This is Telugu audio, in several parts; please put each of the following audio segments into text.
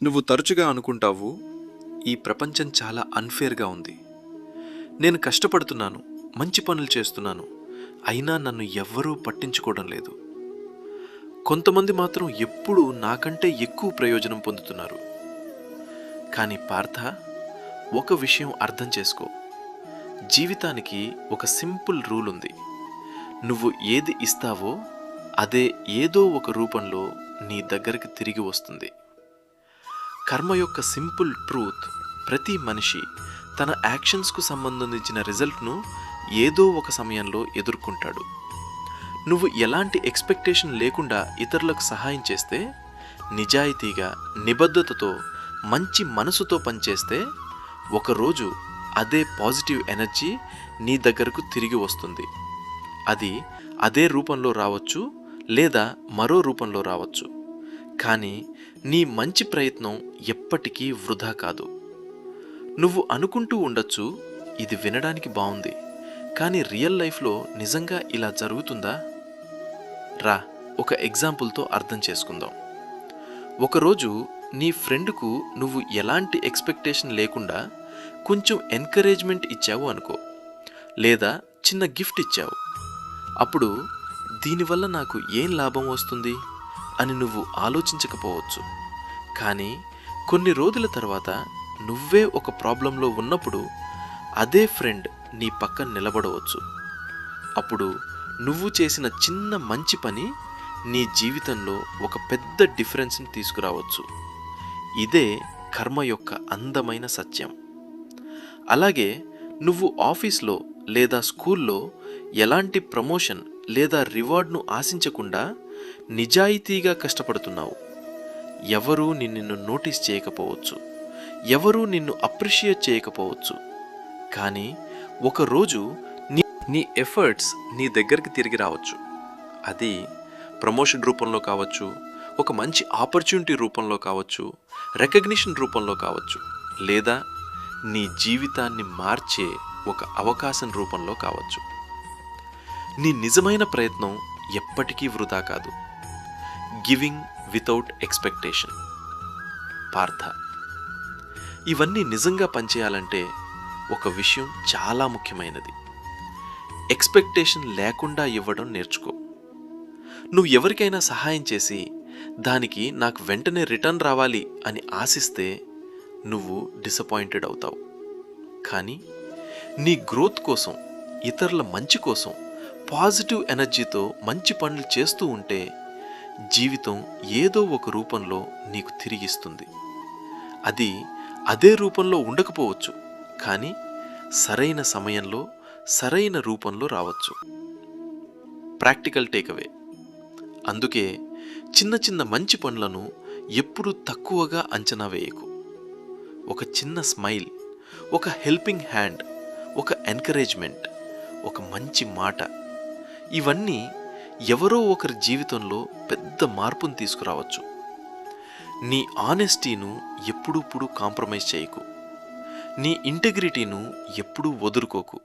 నువ్వు తరచుగా అనుకుంటావు, ఈ ప్రపంచం చాలా అన్ఫేర్గా ఉంది. నేను కష్టపడుతున్నాను, మంచి పనులు చేస్తున్నాను, అయినా నన్ను ఎవ్వరూ పట్టించుకోవడం లేదు. కొంతమంది మాత్రం ఎప్పుడూ నాకంటే ఎక్కువ ప్రయోజనం పొందుతున్నారు. కానీ పార్థ, ఒక విషయం అర్థం చేసుకో. జీవితానికి ఒక సింపుల్ రూల్ ఉంది. నువ్వు ఏది ఇస్తావో అదే ఏదో ఒక రూపంలో నీ దగ్గరికి తిరిగి వస్తుంది. కర్మ యొక్క సింపుల్ ట్రూత్, ప్రతి మనిషి తన యాక్షన్స్కు సంబంధించిన రిజల్ట్ను ఏదో ఒక సమయంలో ఎదుర్కొంటాడు. నువ్వు ఎలాంటి ఎక్స్పెక్టేషన్ లేకుండా ఇతరులకు సహాయం చేస్తే, నిజాయితీగా, నిబద్ధతతో, మంచి మనసుతో పనిచేస్తే, ఒకరోజు అదే పాజిటివ్ ఎనర్జీ నీ దగ్గరకు తిరిగి వస్తుంది. అది అదే రూపంలో రావచ్చు, లేదా మరో రూపంలో రావచ్చు. కానీ నీ మంచి ప్రయత్నం ఎప్పటికీ వృధా కాదు. నువ్వు అనుకుంటూ ఉండొచ్చు, ఇది వినడానికి బాగుంది, కానీ రియల్ లైఫ్లో నిజంగా ఇలా జరుగుతుందా? రా, ఒక ఎగ్జాంపుల్తో అర్థం చేసుకుందాం. ఒకరోజు నీ ఫ్రెండ్కు నువ్వు ఎలాంటి ఎక్స్పెక్టేషన్ లేకుండా కొంచెం ఎంకరేజ్మెంట్ ఇచ్చావు అనుకో, లేదా చిన్న గిఫ్ట్ ఇచ్చావు. అప్పుడు దీనివల్ల నాకు ఏం లాభం వస్తుంది అని నువ్వు ఆలోచించకపోవచ్చు. కానీ కొన్ని రోజుల తర్వాత నువ్వే ఒక ప్రాబ్లంలో ఉన్నప్పుడు అదే ఫ్రెండ్ నీ పక్కన నిలబడవచ్చు. అప్పుడు నువ్వు చేసిన చిన్న మంచి పని నీ జీవితంలో ఒక పెద్ద డిఫరెన్స్ని తీసుకురావచ్చు. ఇదే కర్మ యొక్క అందమైన సత్యం. అలాగే నువ్వు ఆఫీస్లో లేదా స్కూల్లో ఎలాంటి ప్రమోషన్ లేదా రివార్డ్ను ఆశించకుండా నిజాయితీగా కష్టపడుతున్నావు. ఎవరూ నిన్ను నోటీస్ చేయకపోవచ్చు, ఎవరూ నిన్ను అప్రిషియేట్ చేయకపోవచ్చు. కానీ ఒకరోజు నీ ఎఫర్ట్స్ నీ దగ్గరికి తిరిగి రావచ్చు. అది ప్రమోషన్ రూపంలో కావచ్చు, ఒక మంచి ఆపర్చునిటీ రూపంలో కావచ్చు, రికగ్నిషన్ రూపంలో కావచ్చు, లేదా నీ జీవితాన్ని మార్చే ఒక అవకాశం రూపంలో కావచ్చు. నీ నిజమైన ప్రయత్నం ఎప్పటికీ వృధా కాదు. Giving without expectation. పార్థ, ఇవన్నీ నిజంగా పనిచేయాలంటే ఒక విషయం చాలా ముఖ్యమైనది. ఎక్స్పెక్టేషన్ లేకుండా ఇవ్వడం నేర్చుకో. నువ్వు ఎవరికైనా సహాయం చేసి దానికి నాకు వెంటనే రిటర్న్ రావాలి అని ఆశిస్తే నువ్వు డిసప్పాయింటెడ్ అవుతావు. కానీ నీ గ్రోత్ కోసం, ఇతరుల మంచి కోసం పాజిటివ్ ఎనర్జీతో మంచి పనులు చేస్తూ ఉంటే జీవితం ఏదో ఒక రూపంలో నీకు తిరిగిస్తుంది. అది అదే రూపంలో ఉండకపోవచ్చు, కానీ సరైన సమయంలో సరైన రూపంలో రావచ్చు. Practical takeaway. అందుకే చిన్న చిన్న మంచి పనులను ఎప్పుడూ తక్కువగా అంచనా వేయకు. ఒక చిన్న స్మైల్, ఒక హెల్పింగ్ హ్యాండ్, ఒక ఎంకరేజ్మెంట్, ఒక మంచి మాట, ఇవన్నీ ఎవరో ఒకరి జీవితంలో పెద్ద మార్పును తీసుకురావచ్చు. నీ ఆనెస్టీను ఎప్పుడూ కాంప్రమైజ్ చేయకు. నీ ఇంటెగ్రిటీను ఎప్పుడూ వదులుకోకు.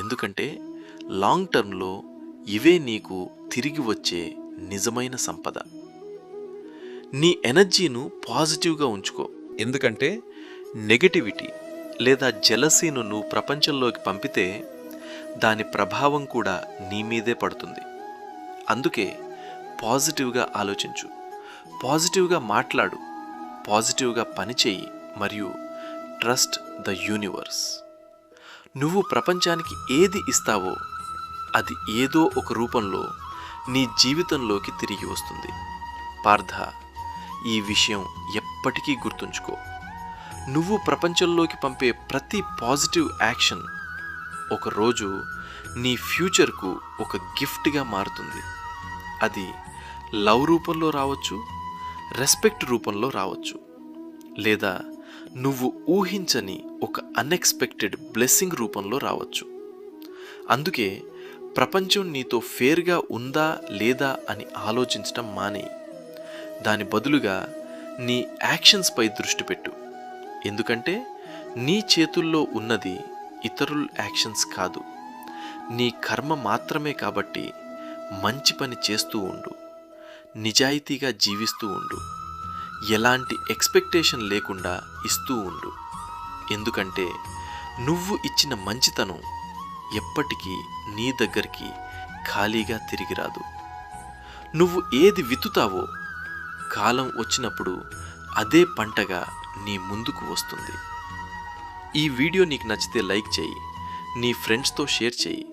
ఎందుకంటే లాంగ్ టర్మ్లో ఇవే నీకు తిరిగి వచ్చే నిజమైన సంపద. నీ ఎనర్జీను పాజిటివ్గా ఉంచుకో. ఎందుకంటే నెగటివిటీ లేదా జెలసీను నువ్వు ప్రపంచంలోకి పంపితే దాని ప్రభావం కూడా నీ మీదే పడుతుంది. అందుకే పాజిటివ్గా ఆలోచించు, పాజిటివ్గా మాట్లాడు, పాజిటివ్గా పనిచేయి, మరియు ట్రస్ట్ ద యూనివర్స్. నువ్వు ప్రపంచానికి ఏది ఇస్తావో అది ఏదో ఒక రూపంలో నీ జీవితంలోకి తిరిగి వస్తుంది. పార్థ, ఈ విషయం ఎప్పటికీ గుర్తుంచుకో. నువ్వు ప్రపంచంలోకి పంపే ప్రతి పాజిటివ్ యాక్షన్ ఒకరోజు నీ ఫ్యూచర్కు ఒక గిఫ్ట్గా మారుతుంది. అది లవ్ రూపంలో రావచ్చు, రెస్పెక్ట్ రూపంలో రావచ్చు, లేదా నువ్వు ఊహించని ఒక అన్ఎక్స్పెక్టెడ్ బ్లెస్సింగ్ రూపంలో రావచ్చు. అందుకే ప్రపంచం నీతో ఫేర్గా ఉందా లేదా అని ఆలోచించడం మానేయి. దాని బదులుగా నీ యాక్షన్స్పై దృష్టి పెట్టు. ఎందుకంటే నీ చేతుల్లో ఉన్నది ఇతరుల యాక్షన్స్ కాదు, నీ కర్మ మాత్రమే. కాబట్టి మంచి పని చేస్తూ ఉండు, నిజాయితీగా జీవిస్తూ ఉండు. ఎలాంటి ఎక్స్పెక్టేషన్ లేకుండా ఇస్తూ ఉండు. ఎందుకంటే నువ్వు ఇచ్చిన మంచితనం ఎప్పటికీ నీ దగ్గరికి ఖాళీగా తిరిగి రాదు. నువ్వు ఏది విత్తుతావో కాలం వచ్చినప్పుడు అదే పంటగా నీ ముందుకు వస్తుంది. ఈ వీడియో నీకు నచ్చితే లైక్ చేయి, నీ ఫ్రెండ్స్తో షేర్ చేయి.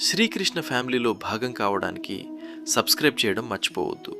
శ్రీకృష్ణ ఫ్యామిలీలో భాగం కావడానికి సబ్స్క్రైబ్ చేయడం మర్చిపోవద్దు.